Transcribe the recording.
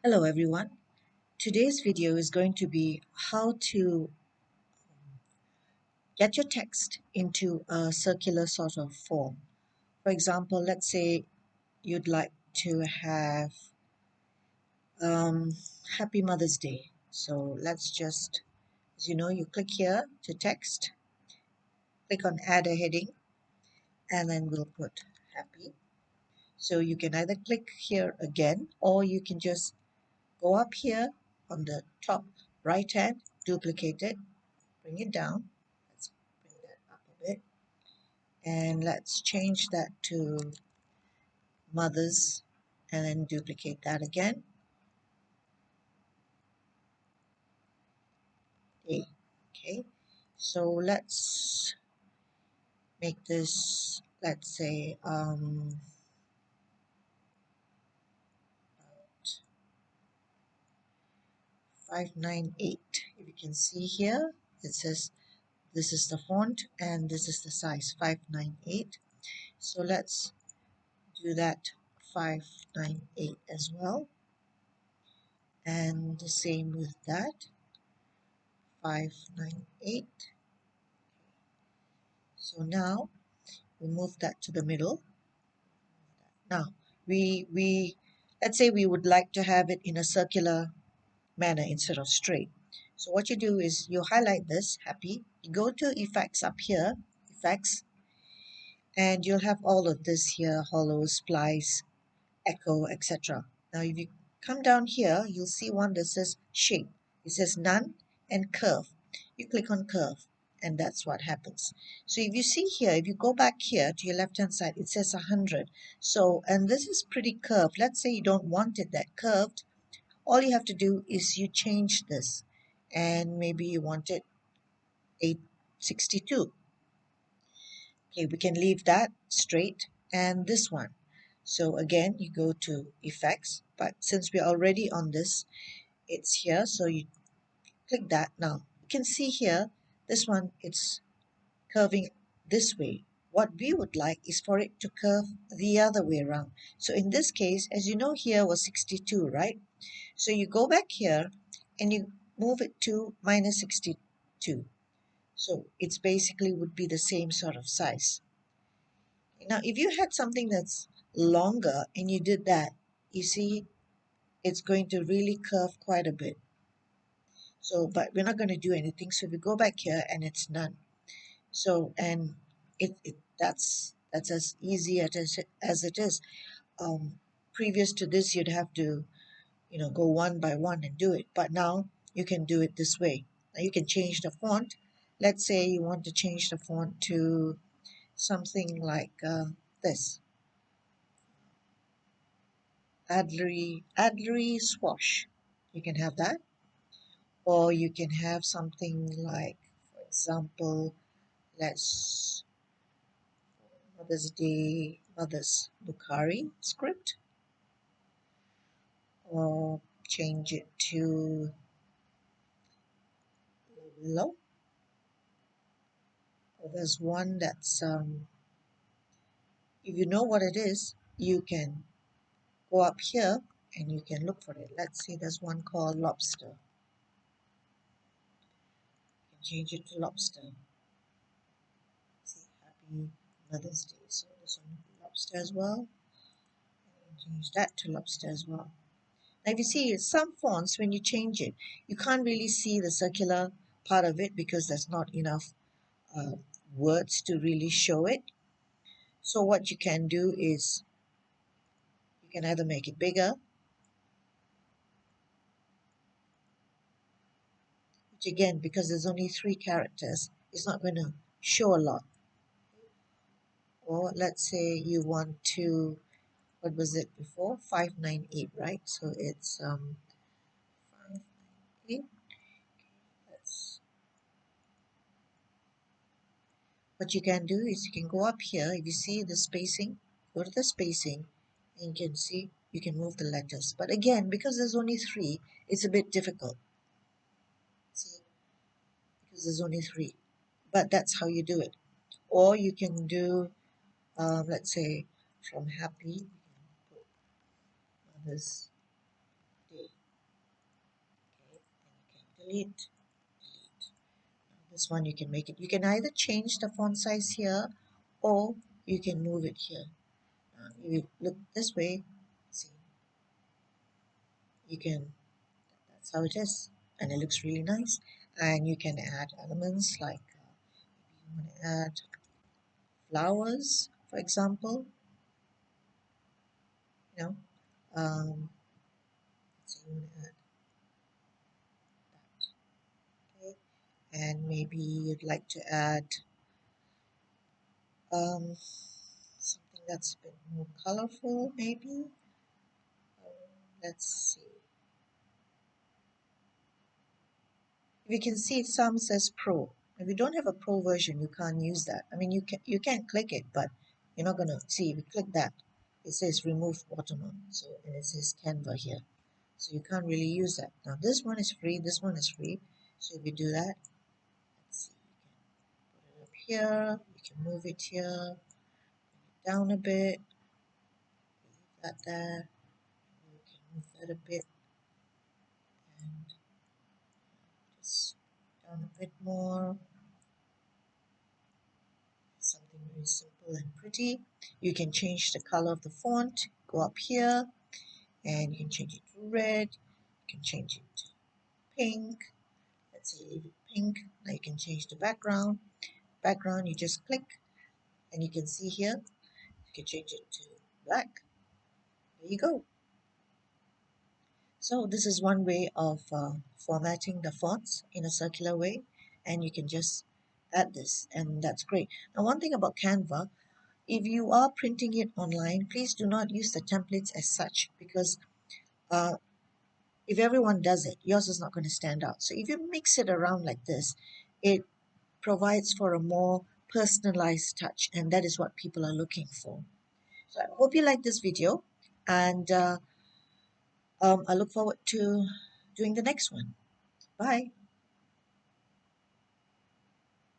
Hello everyone. Today's video is going to be how to get your text into a circular sort of form. For example, let's say you'd like to have um, Happy Mother's Day. So let's just, as you know, you click here to text, click on add a heading, and then we'll put happy. So you can either click here again, or you can just go up here on the top right hand, duplicate it, bring it down. Let's bring that up a bit. And let's change that to mothers and then duplicate that again. A. Okay. So let's make this, let's say, 598. If you can see here, it says this is the font and this is the size 598. So let's do that 598 as well. And the same with that 598. So now we move that to the middle. Now we let's say we would like to have it in a circular manner instead of straight. So what you do is you highlight this happy, you go to effects up here, effects, and you'll have all of this here, hollow, splice, echo, etc. Now if you come down here, you'll see one that says shape. It says none and curve. You click on curve and that's what happens. So if you see here, if you go back here to your left hand side, it says 100. So, and this is pretty curved. Let's say you don't want it that curved. All you have to do is you change this and maybe you want it 862. Okay, we can leave that straight and this one. So again, you go to effects, but since we're already on this, it's here. So you click that. Now you can see here, this one, it's curving this way. What we would like is for it to curve the other way around. So in this case, as you know, here was 62, right? So you go back here and you move it to minus 62. So it's basically would be the same sort of size. Now, if you had something that's longer and you did that, you see, it's going to really curve quite a bit. So, but we're not going to do anything. So we go back here and it's none. So, and that's as easy as it is. Previous to this, you'd have to, go one by one and do it. But now you can do it this way. Now you can change the font. Let's say you want to change the font to something like this. Adlery Swash. You can have that. Or you can have something like, for example, let's Mother's Day, Mother's Bukhari script. Or change it to low. Or there's one that's, if you know what it is, you can go up here and you can look for it. Let's see, there's one called lobster. You can change it to lobster. See, Happy Mother's Day. So this one will be lobster as well. And change that to lobster as well. Now if you see some fonts, when you change it, you can't really see the circular part of it because there's not enough uh, words to really show it. So what you can do is you can either make it bigger, which again, because there's only 3 characters, it's not going to show a lot. Or let's say you want to, what was it before? 598, right? So it's 598. That's what you can do is you can go up here. If you see the spacing, go to the spacing, and you can see you can move the letters. But again, because there's only 3, it's a bit difficult. See, because there's only 3. But that's how you do it. Or you can do, let's say, from happy, Mother's Day. delete, delete. This one you can make it. You can either change the font size here or you can move it here. If you look this way, see, you can, that's how it is. And it looks really nice. And you can add elements like you want to add flowers, for example, you know, so you want to add that, okay? And maybe you'd like to add um, something that's a bit more colorful, maybe. Let's see. If you can see, some says Pro. If you don't have a Pro version, you can't use that. I mean, you can click it, but you're not gonna see. If you click that, it says remove watermark. So and it says Canva here. So you can't really use that. Now this one is free. This one is free. So if you do that, let's see. You can put it up here. You can move it here, down a bit. Leave that there. You can move that a bit and just down a bit more. Something very simple and pretty. You can change the color of the font. Go up here and you can change it to red. You can change it to pink. Let's say leave it pink. Now you can change the background. Background, you just click and you can see here. You can change it to black. There you go. So this is one way of formatting the fonts in a circular way, and you can just add this, and that's great. Now one thing about Canva, if you are printing it online, please do not use the templates as such because uh, if everyone does it, yours is not going to stand out. So if you mix it around like this, it provides for a more personalized touch, and that is what people are looking for. So I hope you like this video, and I look forward to doing the next one. Bye.